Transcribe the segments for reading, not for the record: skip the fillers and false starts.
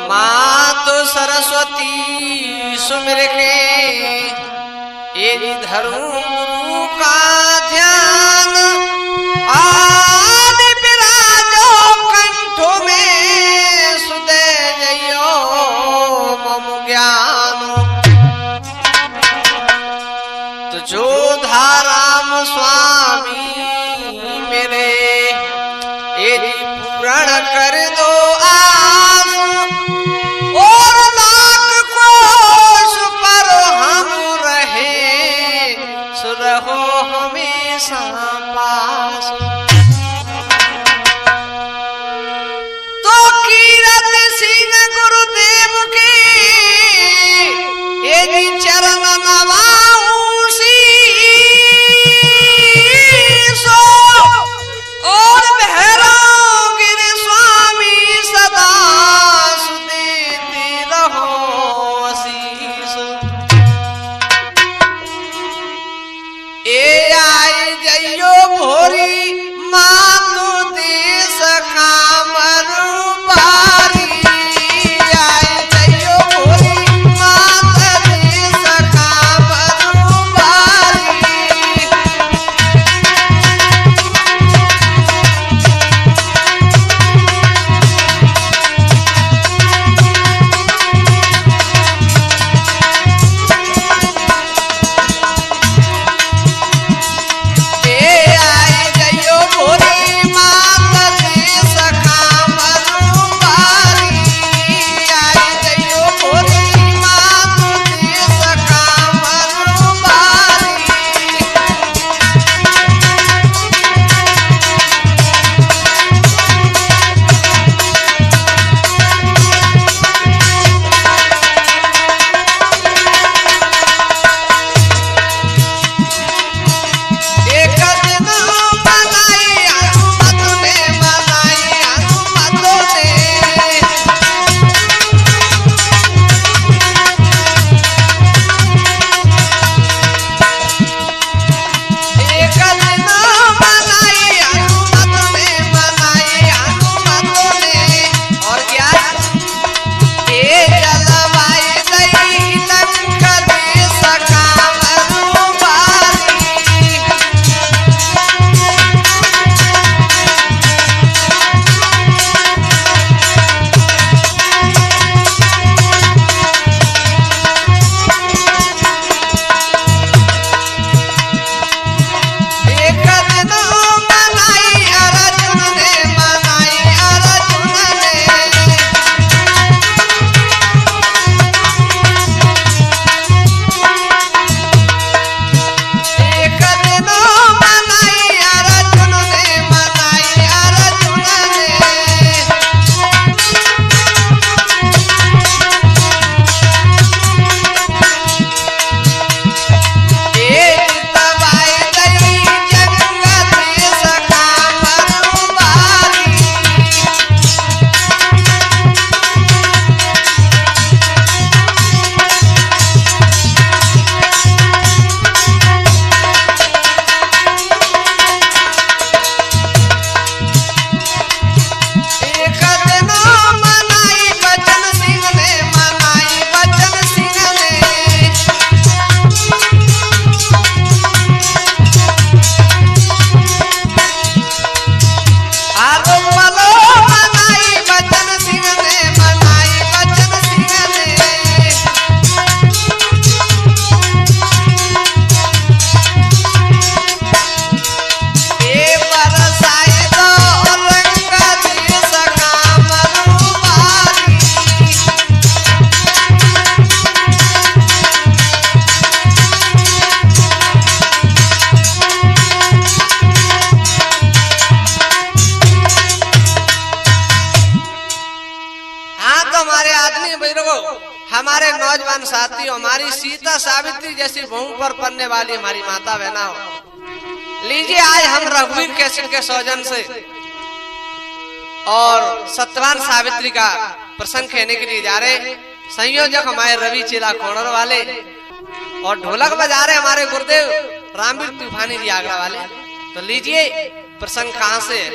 मात सरस्वती सुमिर के ये धर्म का ध्यान आदि विराजो कंठों में सुदे जयो मम ज्ञान तो जो धाराम स्वामी मेरे ये पूर्ण कर दो आस और लाख कोश पर हम रहे सुरहो हमेशा पास तो कीरत सिंह गुरुदेव के ये चरण नवाऊं और भैरव गिरि स्वामी सदा सुदेते रहो आशीष ए आई जइयो भोरी मातु देश कामरु बारी आई जइयो भोरी मात देश कामरु बारी हमारे नौजवान साथी हमारी सीता सावित्री जैसी भूमि पर पलने वाली हमारी माता बहना हो। लीजिए आज हम रघुवीर कैसेट के सौजन से और सत्यवान सावित्री का प्रसंग कहने के लिए जा रहे। संयोजक हमारे रवि चेला कोणर वाले और ढोलक बजा रहे हमारे गुरुदेव रामवीर तूफानी जी आगरा वाले। तो लीजिए प्रसंग कहां से है।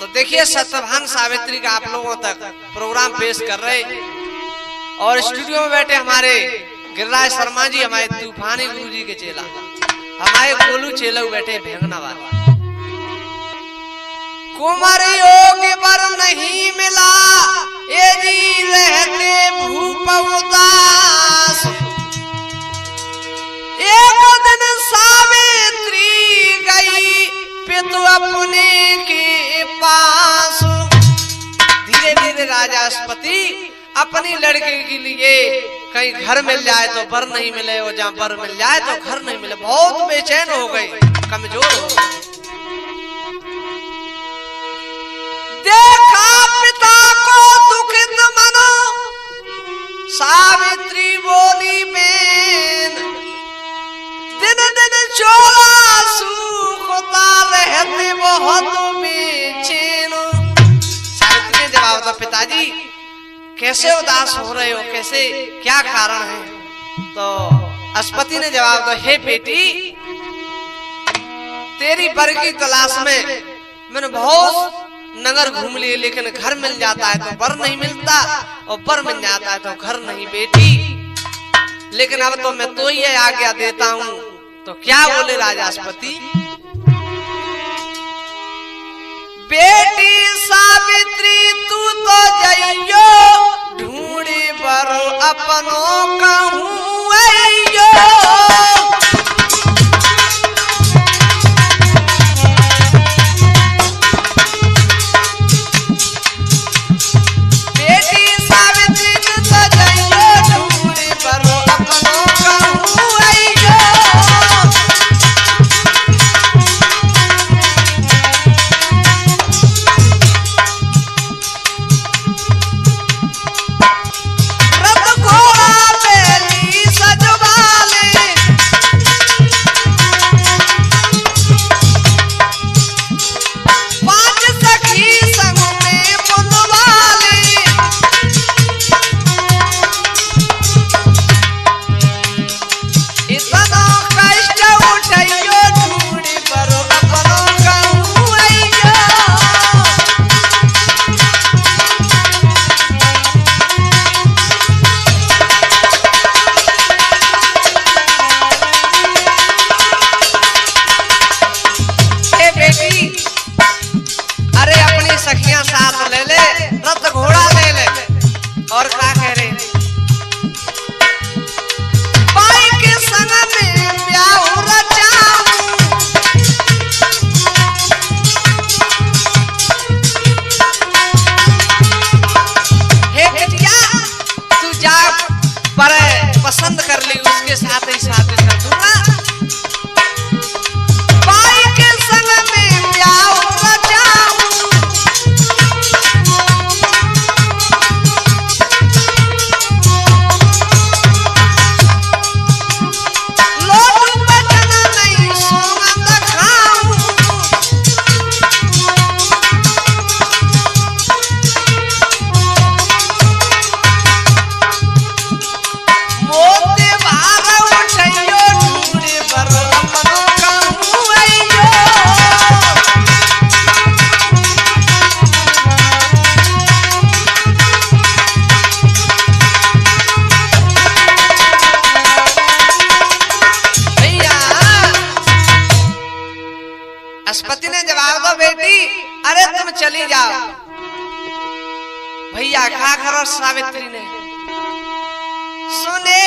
तो देखिए सत्यवान सावित्री का आप लोगों तक प्रोग्राम पेश कर रहे और स्टूडियो में बैठे हमारे गिरिराज शर्मा जी, हमारे तूफानी गुरु जी के चेला, हमारे गोलू चेला बैठे भेंगना वाला। कुमारियों के बर नहीं मिला ये जी रहते भूप उदास, एक दिन सावित्री गई पितु अपने के पास। धीरे धीरे राजा अश्वपति अपनी लड़के के लिए कहीं घर मिल जाए तो बर नहीं मिले, और जहाँ बर मिल जाए तो घर नहीं मिले, बहुत बेचैन हो गए, कमजोर हो गए। देखा पिता को दुखित मनो, सावित्री बोली बेन, दिन दिन चोला सूखता रहते बहुत बेचैन। सावित्री ने जवाब दिया, पिताजी कैसे उदास हो रहे हो, कैसे, क्या कारण है? तो अश्वपति ने जवाब दिया, हे बेटी, तेरी बर की तलाश में मैंने बहुत नगर घूम लिए, लेकिन घर मिल जाता है तो बर नहीं मिलता, और बर मिल जाता है तो घर नहीं। बेटी लेकिन अब तो मैं तो ही आज्ञा देता हूं। तो क्या बोले राजा अश्वपति? बेटी सावित्री तू तो जइयो, ढूंढे बर अपनों कहूं अइयो। पसंद कर ली उसके साथ ही शादी कर दूंगा। बाई के संग में ब्याह रचाऊं, लोग बचना नहीं सुगंध खाऊं। अश्वपति ने जवाब दो, बेटी अरे तुम चली जाओ। भैया क्या करो? सावित्री ने सुने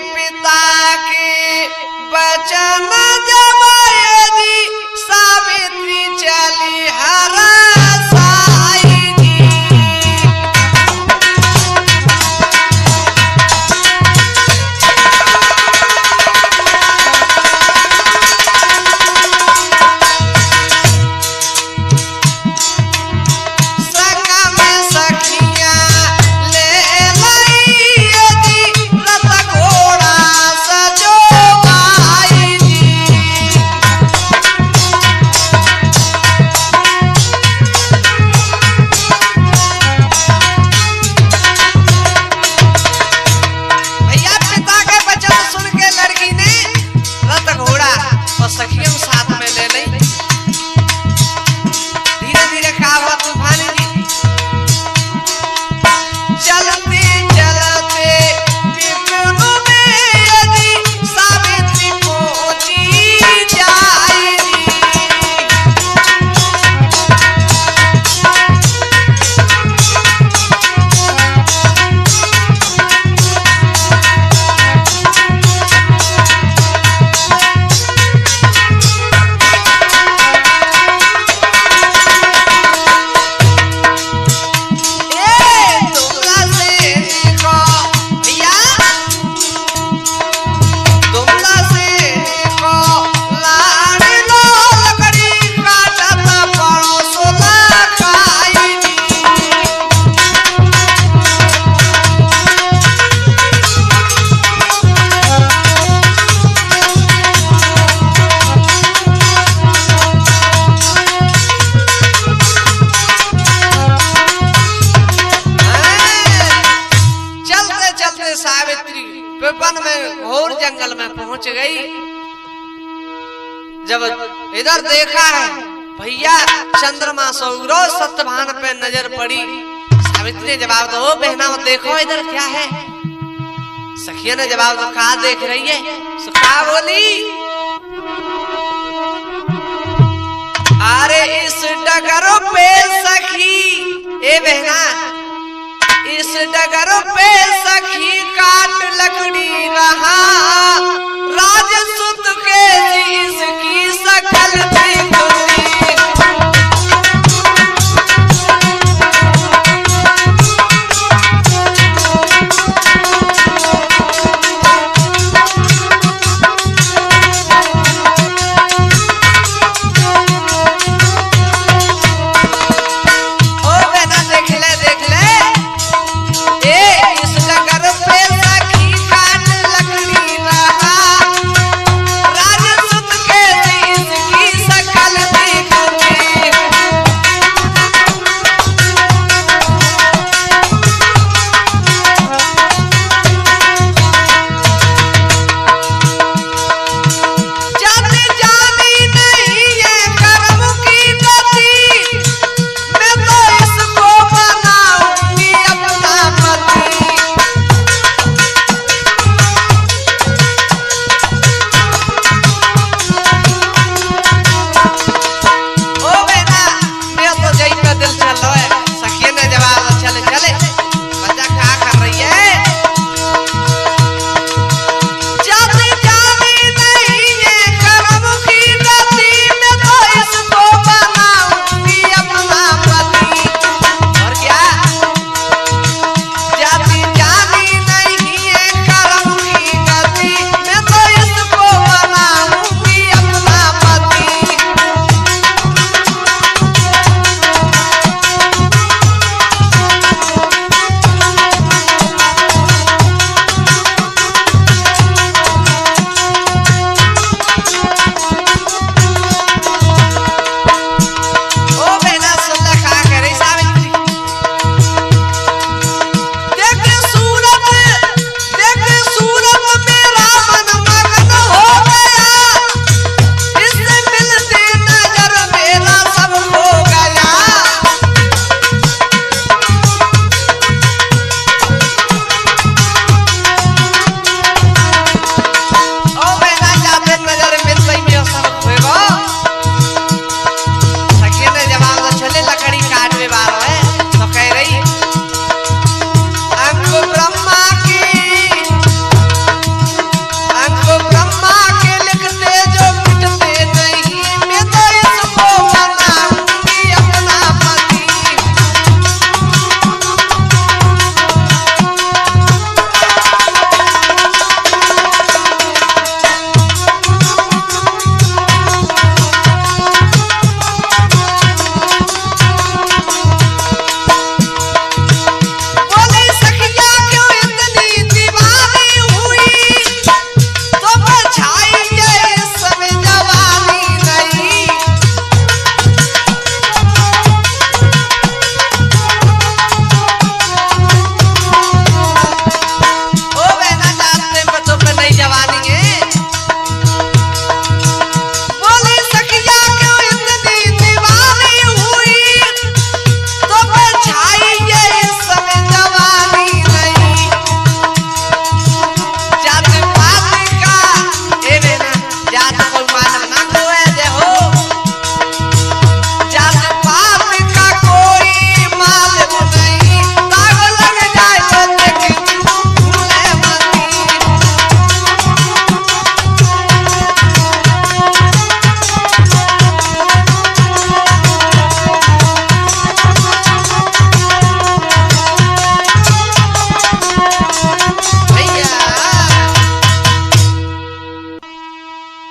पिता के वचन जब यदि सावित्री चली हरा वन में घोर जंगल में पहुंच गई। जब इधर देखा है भैया चंद्रमा सौरो सत्यभान पे नजर पड़ी। सावित्री ने जवाब दो बहना देखो इधर क्या है। सखिया ने जवाब दो कहा देख रही है। सुखा बोली अरे इस डगर पे सखी ए बहना इस डगर पे सखी काट लकड़ी रहा राजसुत के इसकी सकल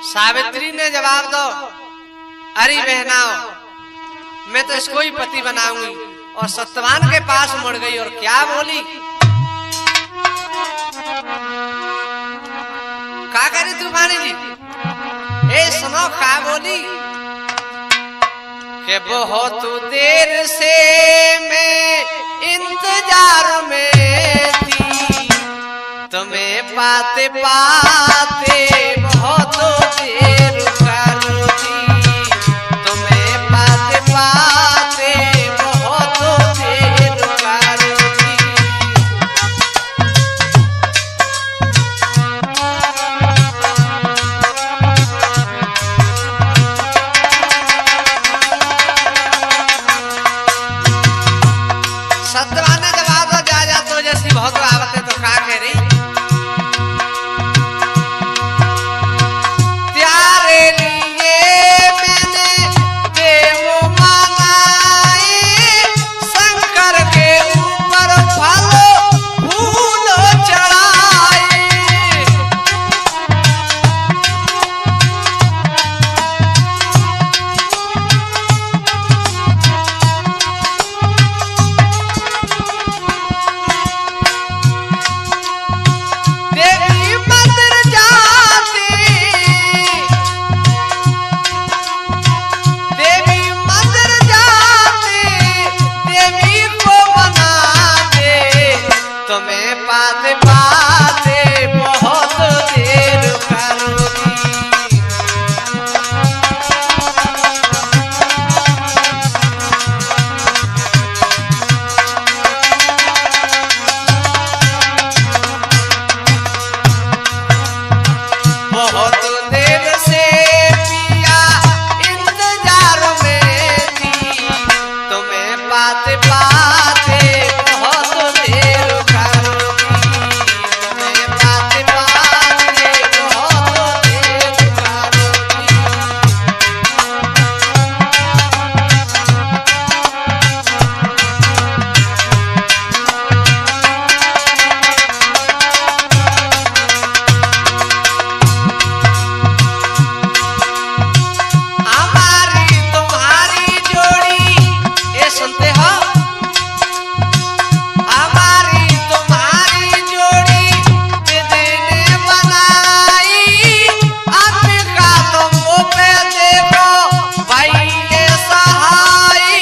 सावित्री ने जवाब दो, अरे बहनाओ मैं तो इसको ही पति बनाऊंगी। और सत्यवान के पास मुड़ गई और क्या बोली, क्या करी तूफानी जी? ए सुनो क्या बोली कि बहुत देर से मैं इंतजार में थी, तुम्हें पाते पाते पाते बहुत देर करो जी, तुम्हें पाते पाते बहुत देर करो जी। सत्यवान ने जवाब दो जा तो जैसी बहुत आवत है तो का कह रही, त्यारे लिए मैंने देव मनाए, शंकर के ऊपर फल फूल चढ़ाए। देवी मंदिर जाती, देवी मंदिर जाती, देवी को मनाते, तुम्हें पाते पाते बहुत देर करोगी। बहुत देर से पिया इंतजार में थी, तुम्हें पाते पाते बहुत देर करोगी, तुम्हें पाते पाते बहुत देर करोगी। हमारी तुम्हारी जोड़ी, ये सुनते हो, हमारी तुम्हारी जोड़ी दीदी ने बनाई, अंबिका तुम मुँह पे देखो भाई ये सहाई।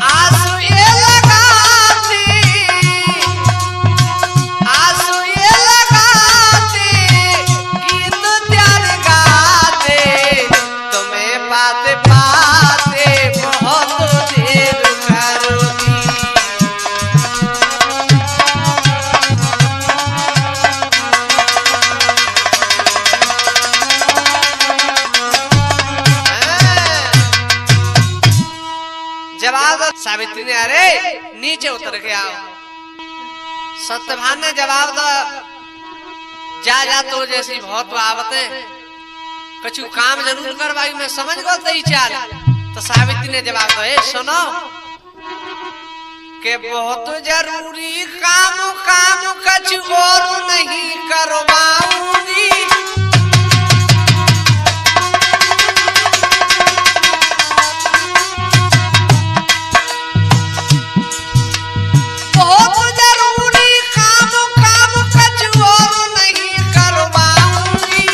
आंसू ये लगाती, आंसू ये लगाती, गीत त्यार गाते, तुम्हें पाते पाते बहुत देर करोगी। जवाब दो सावित्री ने, अरे नीचे उतर के आओ। सत्यभान ने जवाब दो जा तो जैसी बहुत आवत है, कछु काम जरूर कर भाई, मैं समझ गो तई चाल। तो सावित्री ने जवाब दो, ए सुनो के बहुत जरूरी काम काम कछु और नहीं करवाऊंगी। बहुत जरूरी काम काम कछु और नहीं करवाऊंगी,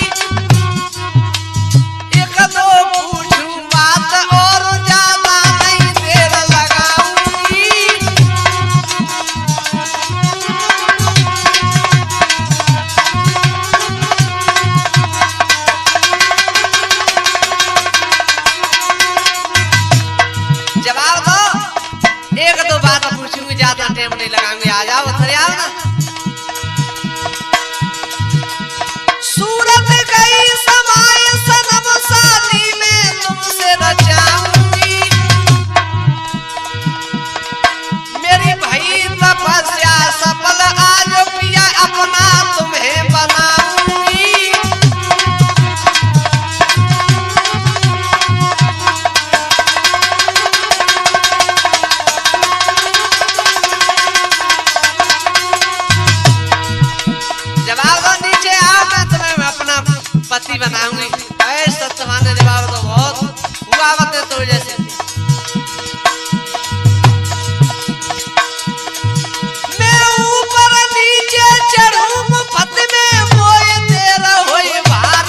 एक दो पूछूं बात और ज्यादा नहीं देर लगाऊंगी। जवाब दो, एक दो बात पूछूंगी, ज्यादा टाइम नहीं लगाऊंगी, आ जाओ उधर आओ ना। सूरत गई समाए सनम, शादी में तुमसे रचाऊंगी, मेरी भई तपस्या सफल, आज पिया अपना तुम्हें बनाऊंगी। जवाब दो, नीचे आओ, मैं तुम्हें अपना पति बनाऊंगी। ऐ सत्यवान ने जवाब दो, बहुत हुआ बते तो जैसे। मैं ऊपर नीचे चढ़ूं मुफ्त में, मोए तेरा होए भार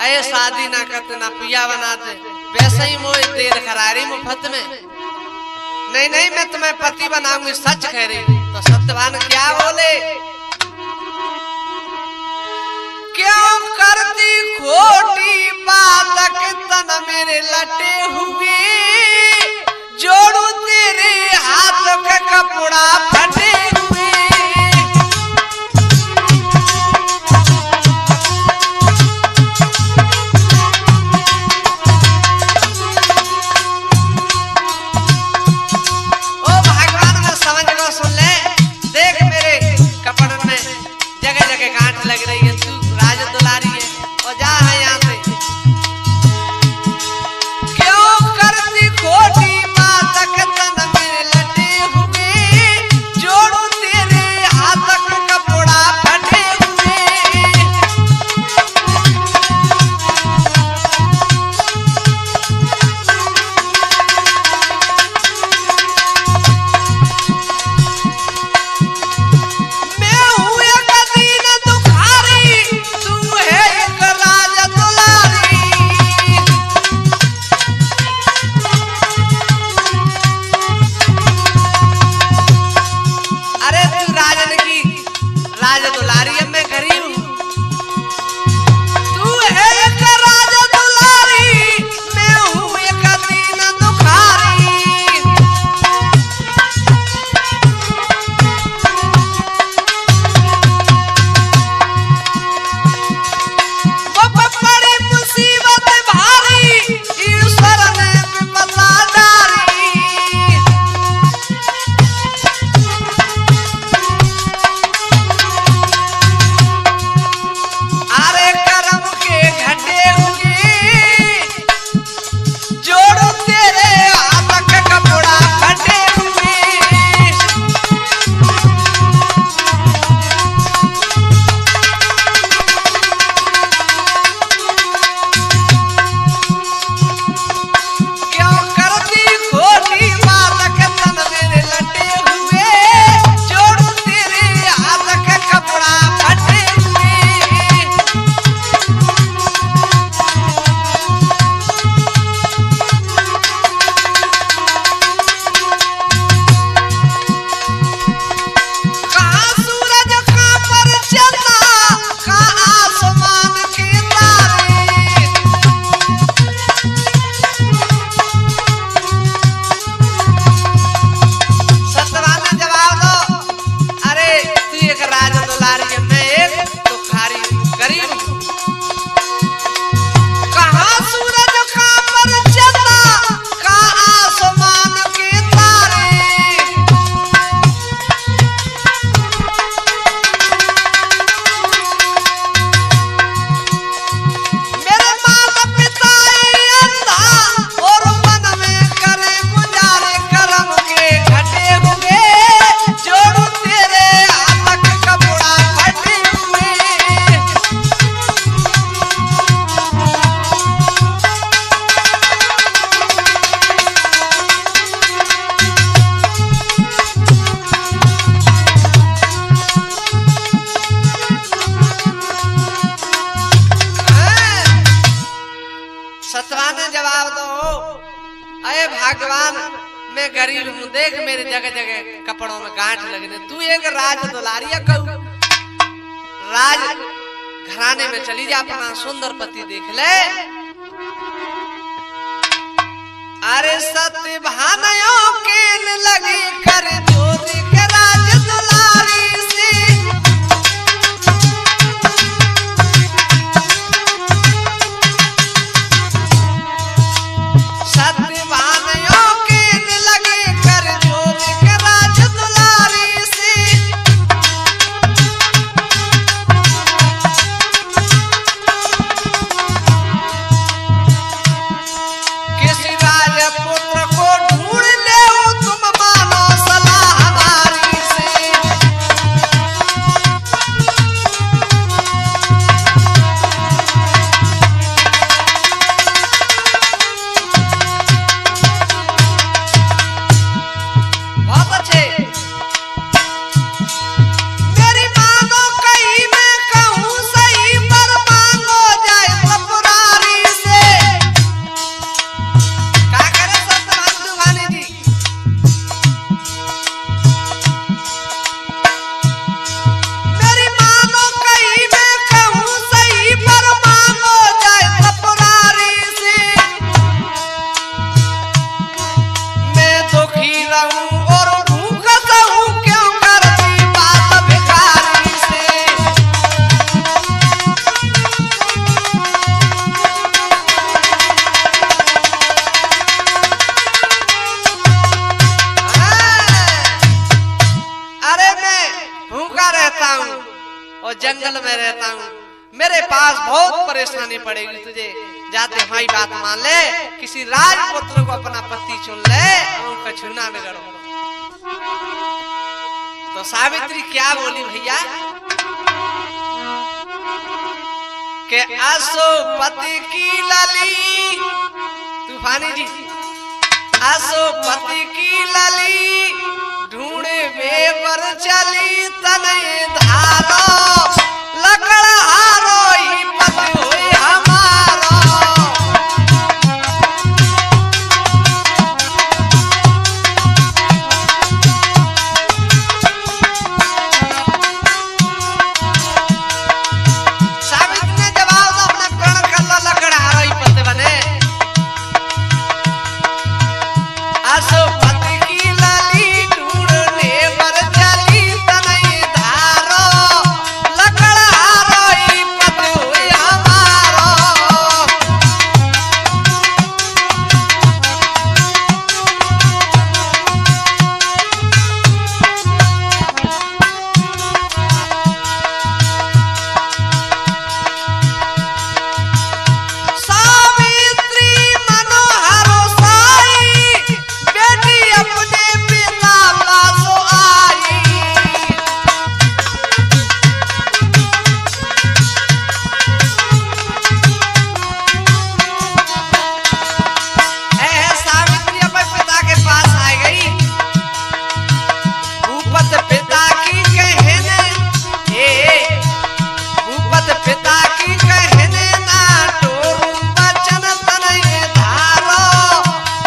अये शादी ना करते ना पिया बनाते, वैसे ही मोए देर खरारी मुफ्त में। नहीं नहीं मैं तुम्हें पति बनाऊंगी, सच कह रही। तो सत्यवान क्या बोले, क्यों करती खोटी बात तन मेरे लटे हुए, जोड़ू तेरे हाथ का कपड़ा फटे हुए। ओ भगवान में समझ को सुन ले, देख मेरे कपड़ों में जगह जगह गांठ लग रही है, तू राज दुलारी है और जा है यहाँ से। क्यों करती खोटी भगवान मैं गरीब हूँ, देख मेरे जगह जगह कपड़ों में गांठ लगने, तू एक राज दुलारिया कहू, राज घराने में चली जा, अपना सुंदर पति देख ले। अरे सत्य भानयों के लगी कर जोर के राज दुलारी से, पुत्र को ढूंढ ले रहूं और भूखत हूं क्यों करती बात भिखारी से। अरे मैं भूखा रहता हूं और जंगल में रहता हूं, मेरे पास बहुत परेशानी पड़ेगी तुझे। जाते हमारी बात मान ले, किसी राजपुत्र को अपना पति चुन ले और उनका छूना बिगड़ो। तो सावित्री क्या बोली भैया के आसो पति की लली, तूफानी जी, आसो पति की लली ढूंढे बेपर चली तने धारो लकड़ा हारो ही पति हुई हमारो। सावित्री ने जवाब दो अपने प्रण कर लकड़ा हारो ही पति बने। आसो पति की लली ढूंढने पर चली तने धारो लकड़ा हारो ही पति हुई हमारो। सावित्री मनोहरो साई बेटी अपने पिता पासो आई। सावित्री अपने पिता के पास आ गई। भूपत पिता की कहने, भूपत पिता की कहने ना टोरू बचन तने धारो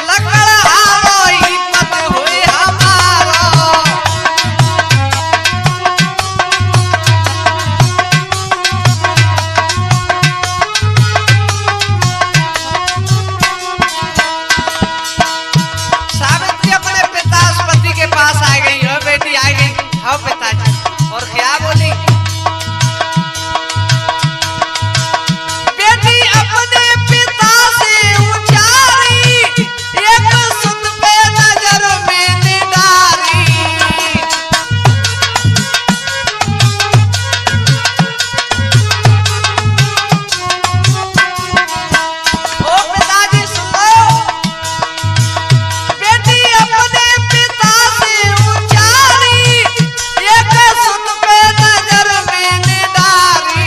लकड़ा हारो ही पति हुई हमारो। सावित्री अपने पिता पति के पास आ गई। हो बेटी आ गई, हो पिताजी, और क्या बोली बेटी अपने पिता से उचारी एक सुत पे नजर में निडारी। ओ पिताजी सुनो, बेटी अपने पिता से उचारी एक सुत पे नजर में निडारी।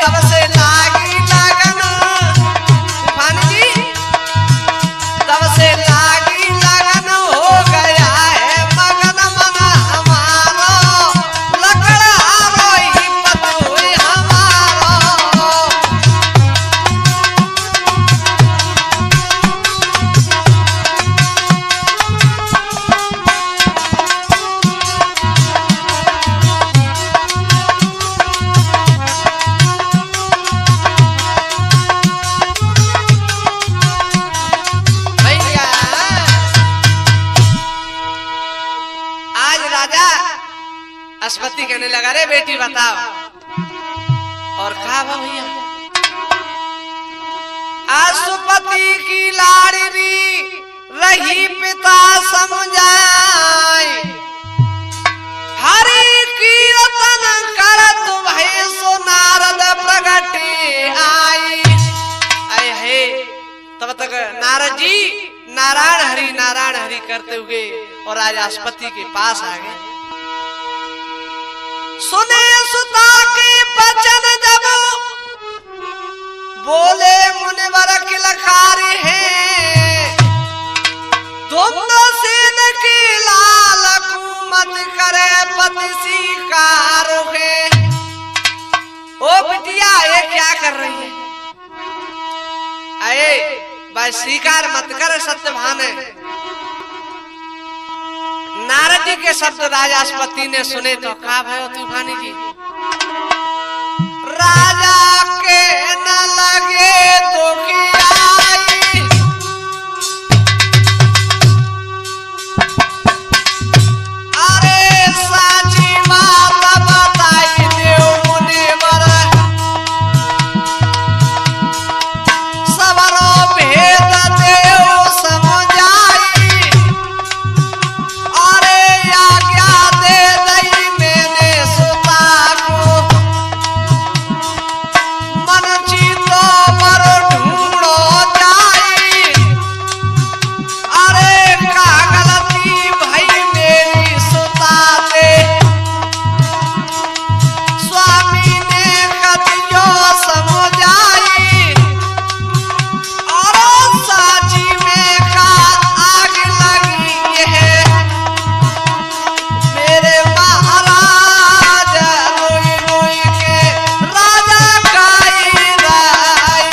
तब से लागी लगन, तूफानी जी, तब से लागी लगन हो गया है मगन मन हमारो लकड़ा हारो ही पति हुई हमारो। भैया आज राजा अस्पति कहने लगा, रे बेटी बताओ और कहा भैया। आसुपति की लाड़नी रही पिता समझाए, हरि कीर्तन करत भय सो नारद प्रगटे आई। आए हे, तब तक नारद जी नारायण हरि करते हुए और आज अस्पति के पास आ गए। सुने सुता के बचन जब बोले मुनिवर किलकारी है, धुंध सेन की लाल कुमत करे पति शिकार है। ओ बिटिया ये क्या कर रही है? आए भाई स्वीकार मत कर, सत्यभान है। नारद जी के शब्द राजास्पति ने सुने तो का भयो तूफानी जी? राजा के न लगे दुखियाई, अरे साची बात बताई देव मुनिवर, सबरो भेद देव समझाई, अरे आज्ञा दे दई मैंने सुता को, मन चितो पर ढूंढो जाई, अरे का गलती भई मेरी सुता से, स्वामी ने कदियो समझाई, और साची में का आग लगी है, मेरे महाराज रोई रोई के राजा गाई राई।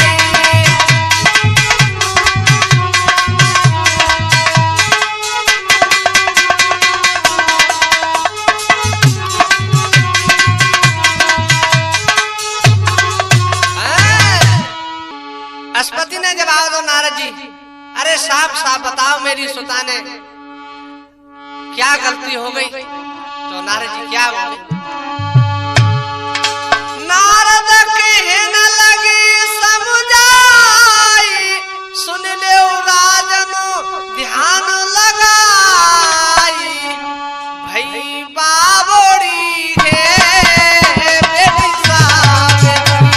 अस्पति ने जवाब दो नारद जी, अरे साफ साफ बताओ मेरी सुता ने क्या गलती हो गई? तो नारद जी क्या बोले? नारद कहने लगी समझाई, सुन ले राजन ध्यान लगाई, भई बाबोड़ी है बेटी सावेत्री,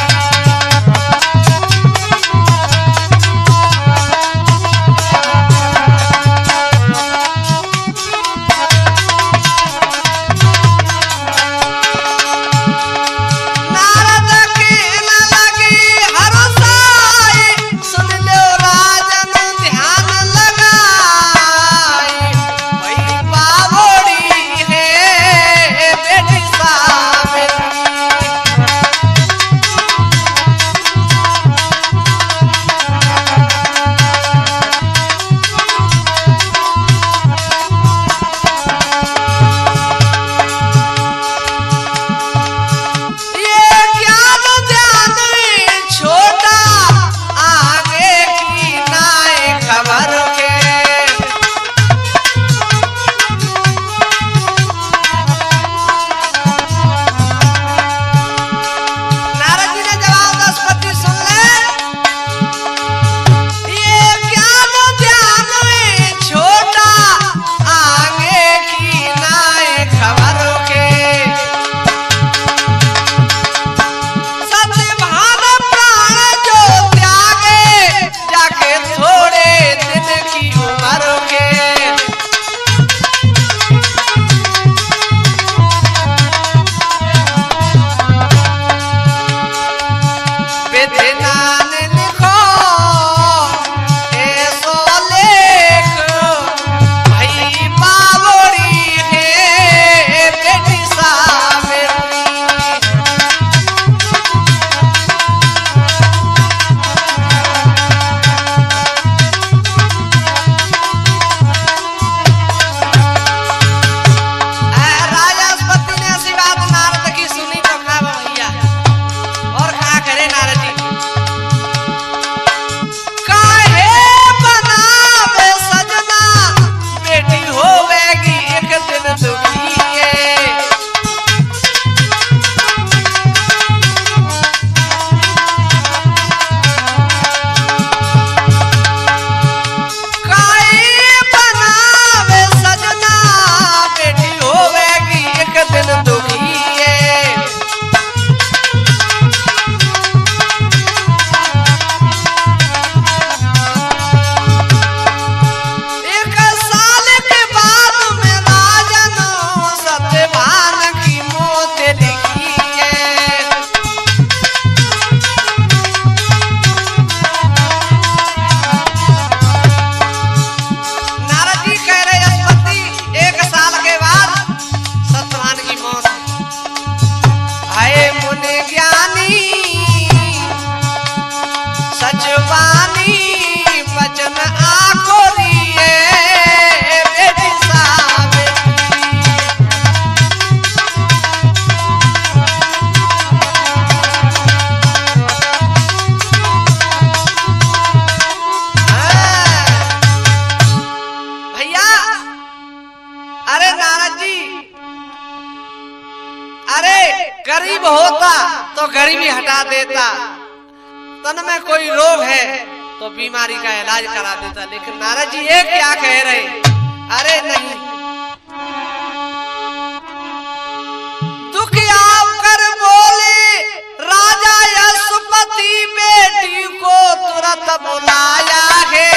नारद कहने लगी हरसाई, सुन ले राजन ध्यान लगाई, भई बाबोड़ी है बेटी सावेत्री। ये ज्ञान ध्यान छोटा, आगे की नाय खबर के, नारद जी ने जवाब दशपति सुन ले, ये ज्ञान ध्यान छोटा, आगे की नाय खबर के, सत्यभान प्राण जो त्यागे, जाके थोड़े दिन की उम्र के, विधिनान लिखो ऐसो लेख, भई बाबोड़ी है बेटी सावेत्री। राजास्पति ने ऐसी बात नारद की सुनी तो खा भैया, और खा करे नारद जी, काहे बनावे सजना, बेटी होवेगी एक दिन दुखी है, काहे बनावे सजना, बेटी होवेगी एक दिन दुखी है, एक साल के बाद में राजन सत्यभान की मौत लिखी है, नारद जी कह रहे अस्पति एक साल के बाद सत्यभान की मौत है, मुनि ज्ञानी सचवानी वचन आखो दिए बेटी सावेत्री। गरीब होता तो गरीबी हटा देता, तन में कोई रोग है तो बीमारी का इलाज करा देता। लेकिन नारद जी ये क्या कह रहे, अरे नहीं, दुखी आकर बोले राजा यशोपति बेटी को तुरंत बुलाया है।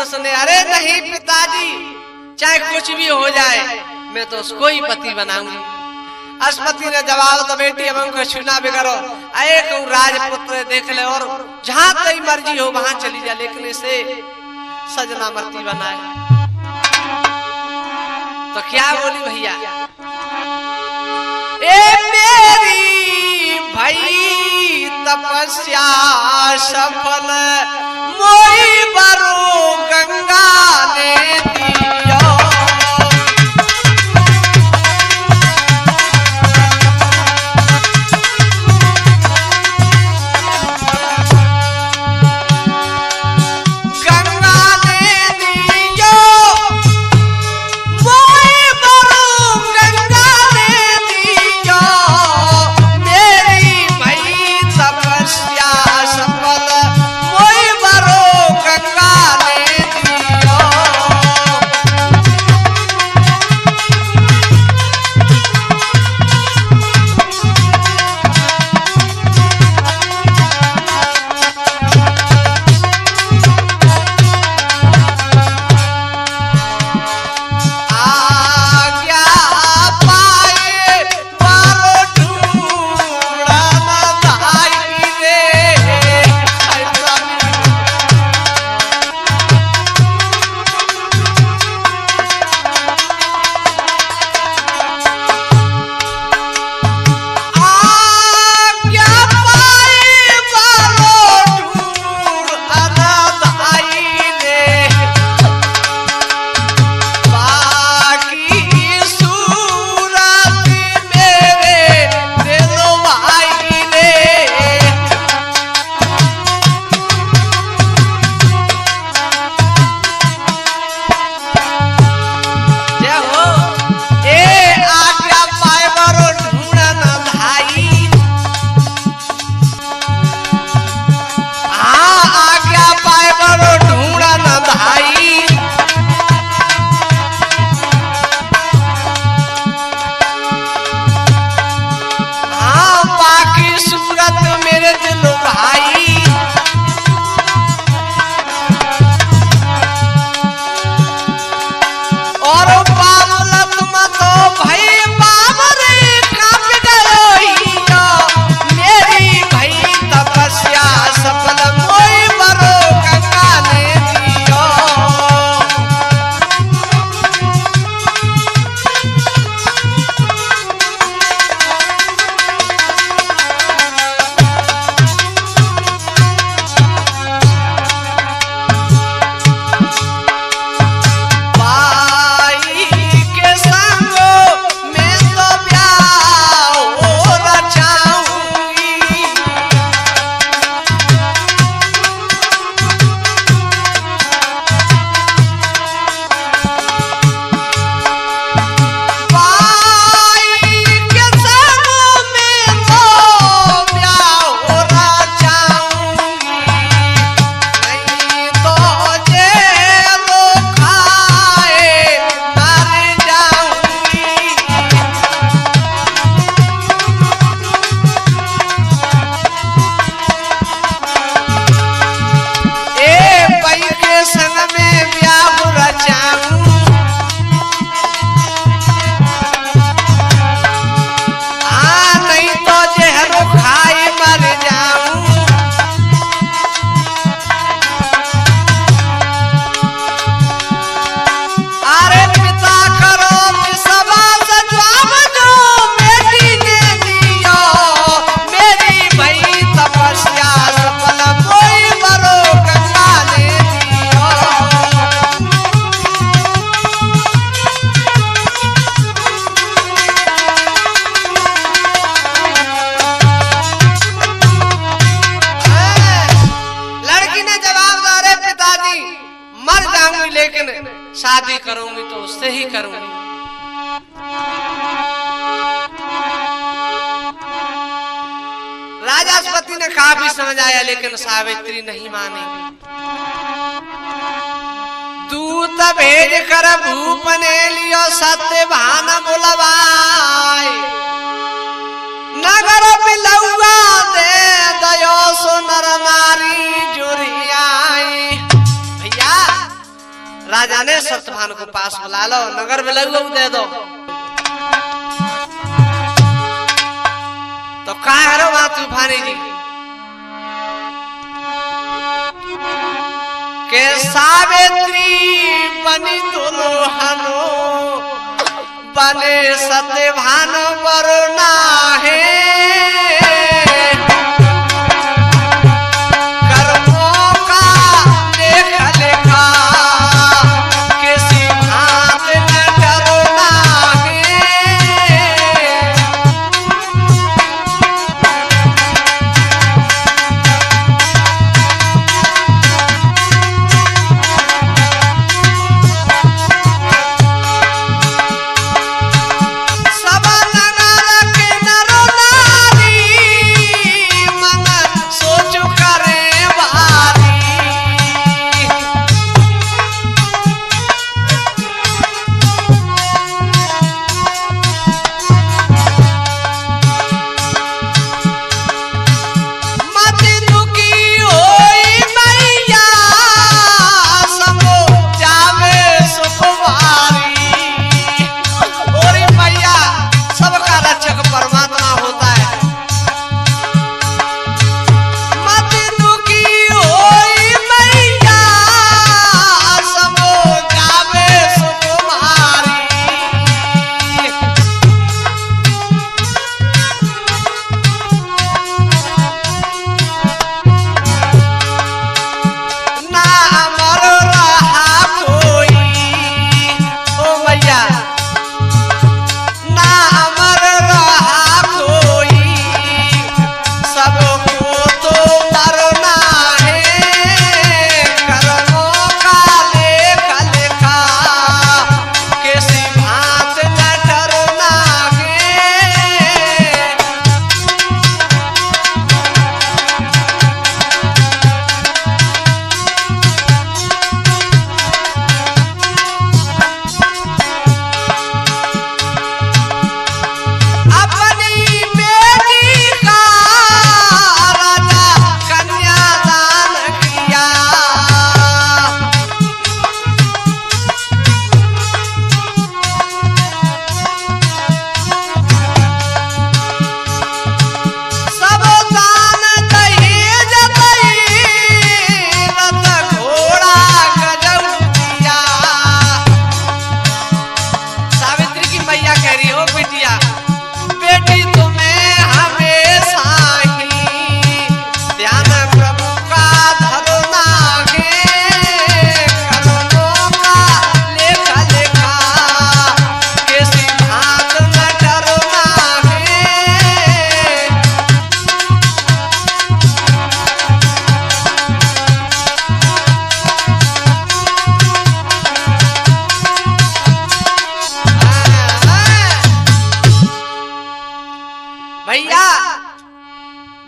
सुने, अरे नहीं पिताजी, चाहे कुछ भी हो जाए मैं तो उसको ही पति बनाऊंगी। अश्वती ने जवाब तो बेटी अब हमको छूना बिगड़ो, एक राजपुत्र देख ले और जहां तेरी मर्जी हो वहां चली जा, लेकिन इसे सजना मती बनाए। तो क्या बोली भैया, ए मेरी भाई तपस्या सफल मोई बरो गंगा ने दिया। गंगा मर जाऊंगी लेकिन शादी करूंगी तो उससे ही करूंगी। राजा पति ने काफी समझ आया लेकिन सावित्री नहीं मानी। दूत भेज कर भूप ने लियो सत्यभान बुलवाए, नगर बिलौआ दे दयो सो नर नारी जुरियाई। भैया राजा ने सत्यभान को पास बुला लो, नगर बिलौआ दे दो। तो क्या करो वहां तूफानी जी के सावित्री बनी दुल्हनो बने सत्यभान वरना है, कर्मों का लेख लेखा किसी भांत न डरना है।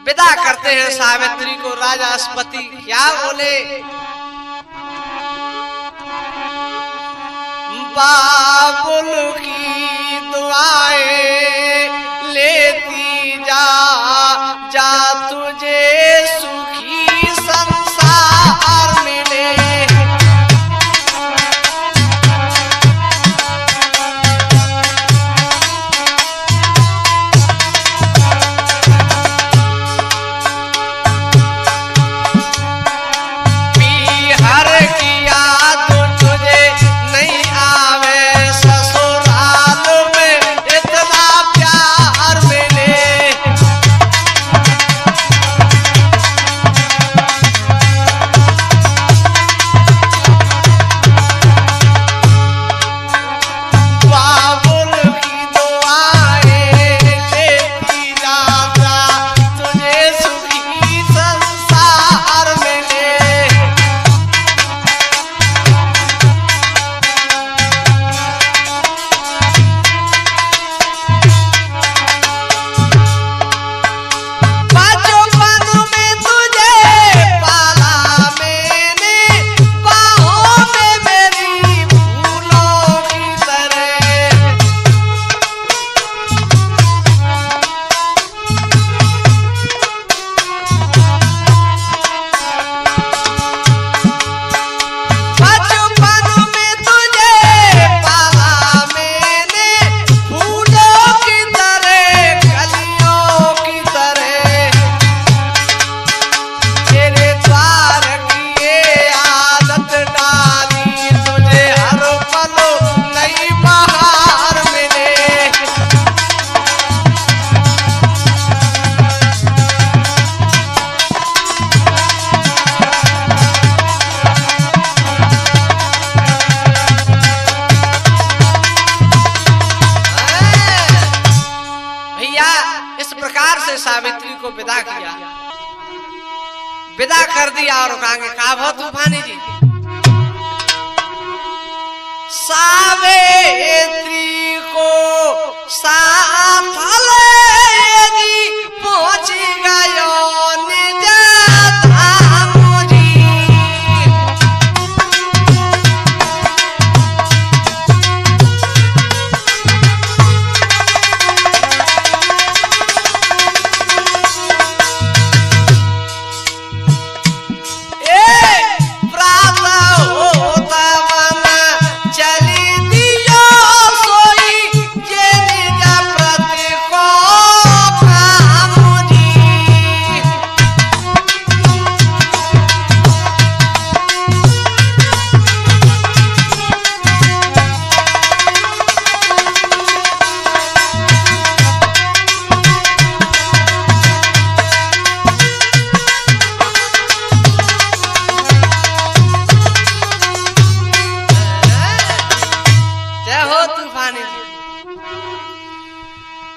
विदा करते हैं सावित्री को राजा अश्वपति। क्या बोले? बाबुल की दुआएं लेती जा जा तुझे सुखी संसार मिले। विदा कर दिया और कहेंगे का भो तूफानी जी। सावित्री को साथ ले जी पहुंच गयो निज धाम जी।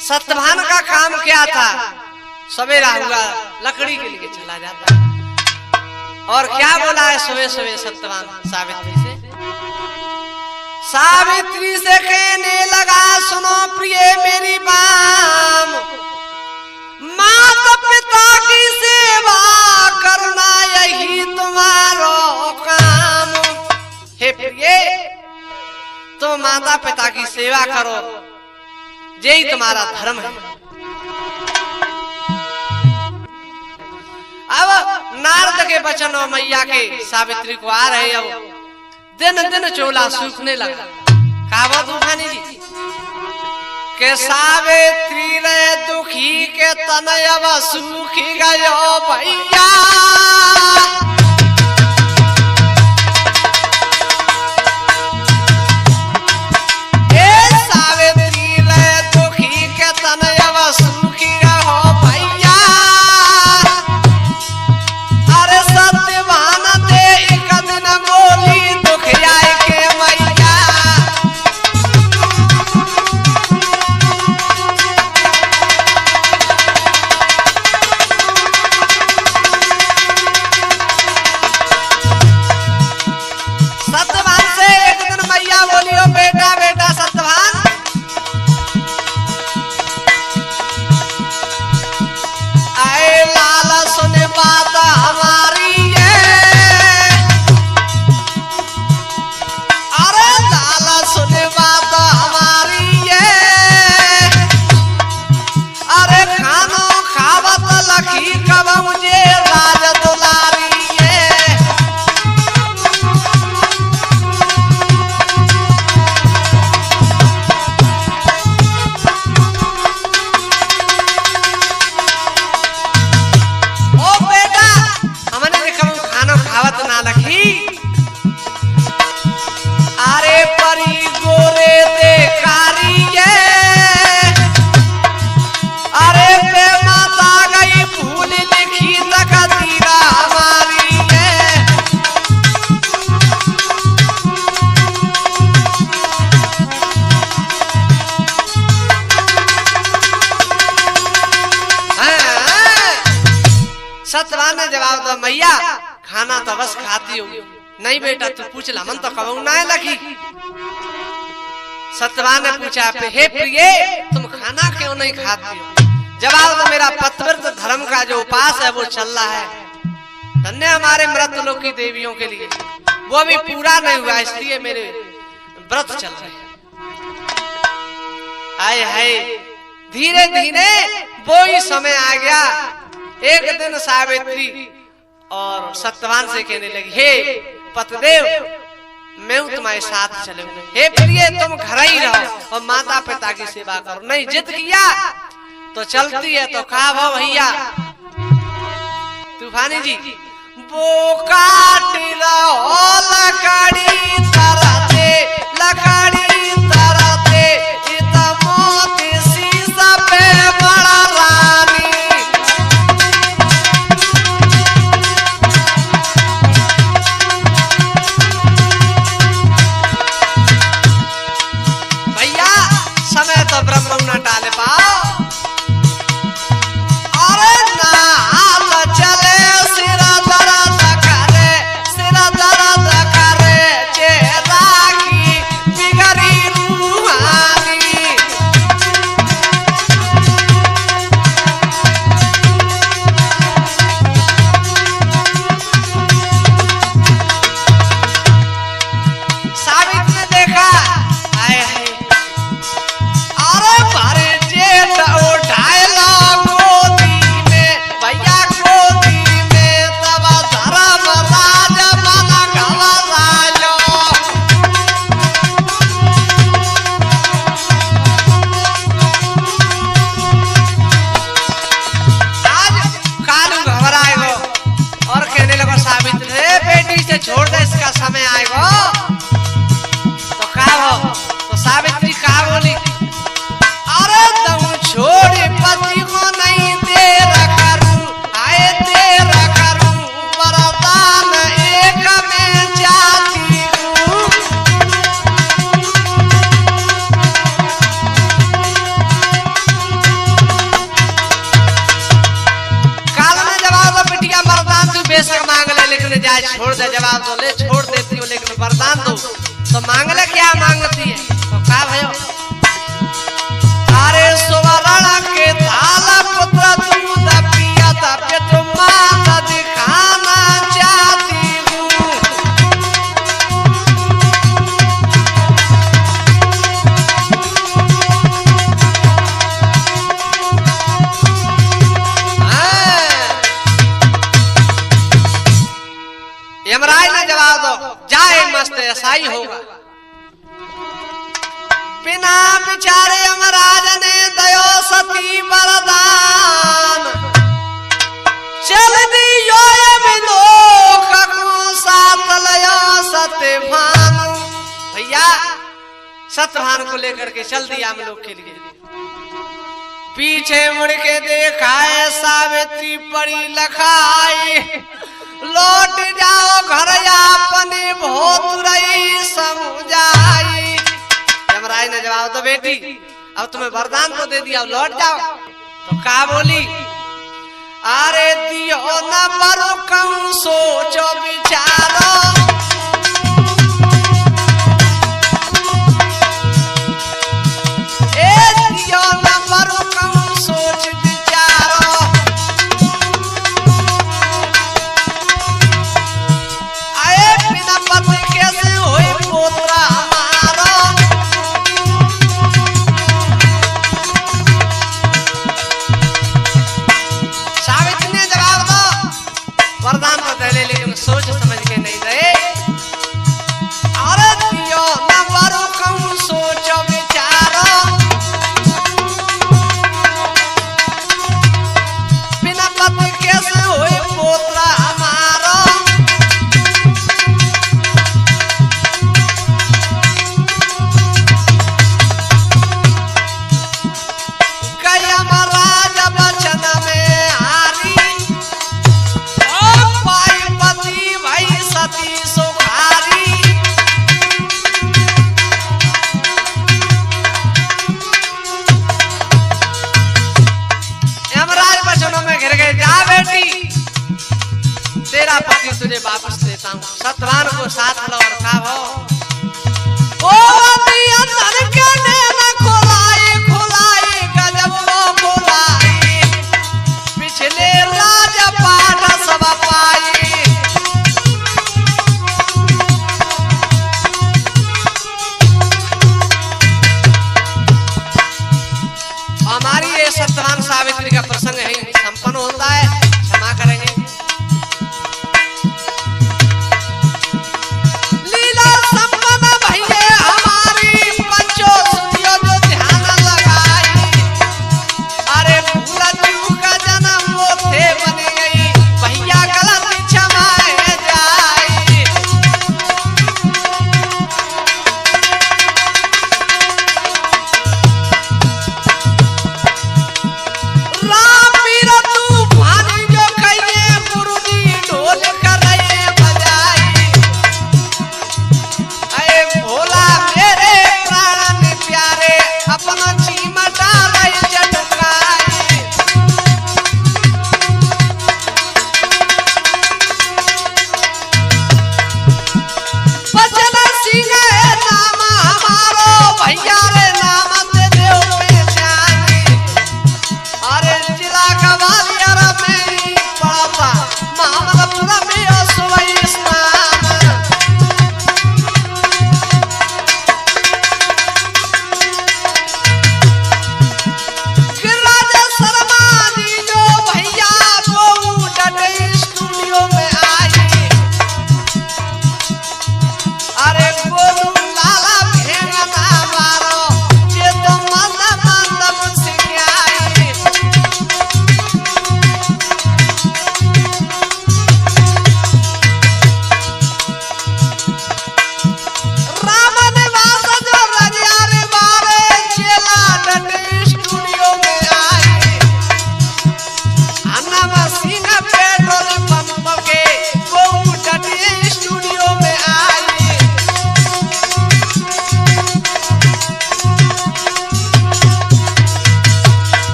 सत्यवान का काम क्या था? सवेरा हुआ लकड़ी के लिए चला जाता और क्या बोला है सुबह सुबह सत्यवान सावित्री से? सावित्री से कहने लगा सुनो प्रिय मेरी बाम, माता पिता की सेवा करना यही तुम्हारो काम। हे प्रिय तुम माता पिता की सेवा करो, यही तुम्हारा धर्म है। अब नारद के वचन और मैया के सावित्री को आ रहे, अब दिन दिन चोला सूखने लगा। कहा तूफानी जी के सावित्री रे दुखी के तनय अब सूखी गयो भैया। सत्यवान ने जवाब दिया मैया खाना तो बस खाती हो, नहीं बेटा तू पूछ ला मन तो कबू ना लगी। सत्यवान ने पूछा हे प्रिय तुम खाना क्यों नहीं खाती हो? जवाब तो मेरा पतिव्रत धर्म का जो उपास है वो चल रहा है, धन्य हमारे मृत लोक की देवियों के लिए, वो अभी पूरा नहीं हुआ इसलिए मेरे व्रत चल रहे हैं। आए हाय धीरे धीरे वो ही समय आ गया। एक दिन सावित्री और सत्यवान से कहने लगी हे पतिदेव मैं तुम्हारे साथ चलूंगी, हे प्रिय तुम घर ही रहो और माता पिता की सेवा करो। नहीं जिद किया तो चलती है तो कहा भो भैया तूफानी जी वो काटी लकड़ी तरते लकड़ी तरते मोती शीशा पे बड़ा रानी। भैया समय तो ब्रह्म न टाले पाओ। अरे ना चले सिरा इतने जाए छोड़ दे, जवाब दो, ले छोड़ देती हूँ लेकिन वरदान दो। तो मांगले क्या मांगती है? तो का भयो? अरे सुवर्ण के थाला पुत्र दूध पिया था पेट माता दिखाना चाहती हूँ। यमराज ने जवाब दो, जाए मस्त ऐसा ही होगा। बिना विचारे यमराज ने दयो सती वरदान, चल दियो विलोक को साथ लयो सत्यभानु। भैया सत्यभानु को लेकर के चल दिया हम लोग के लिए। पीछे मुड़ के देखा है सावित्री पड़ी लखाई, लौट जाओ घर अपने भोत रही समझाई। यमराज ने जवाब दो, बेटी अब तुम्हें वरदान तो दे दिया, लौट जाओ। तो का बोली? अरे दियो न मरो कम सोचो विचारो, ए दियो न मरो कम सोच विचारो। आए बिना पति कैसे होई पोतरा हमारो। वरदान तो दे लेकिन सोच समझ के नहीं दे। औरत दियो न वरु कहूं सोचो विचारो, बिना पति कैसे होए पोतरा हमारो। कई महाराज बचन में हारी, सती सुखारी। यमराज वचनों में घिर गए, जा बेटी तेरा पति तुझे वापस देता हूँ। सत्यवान को साथ लो और का हो। ओ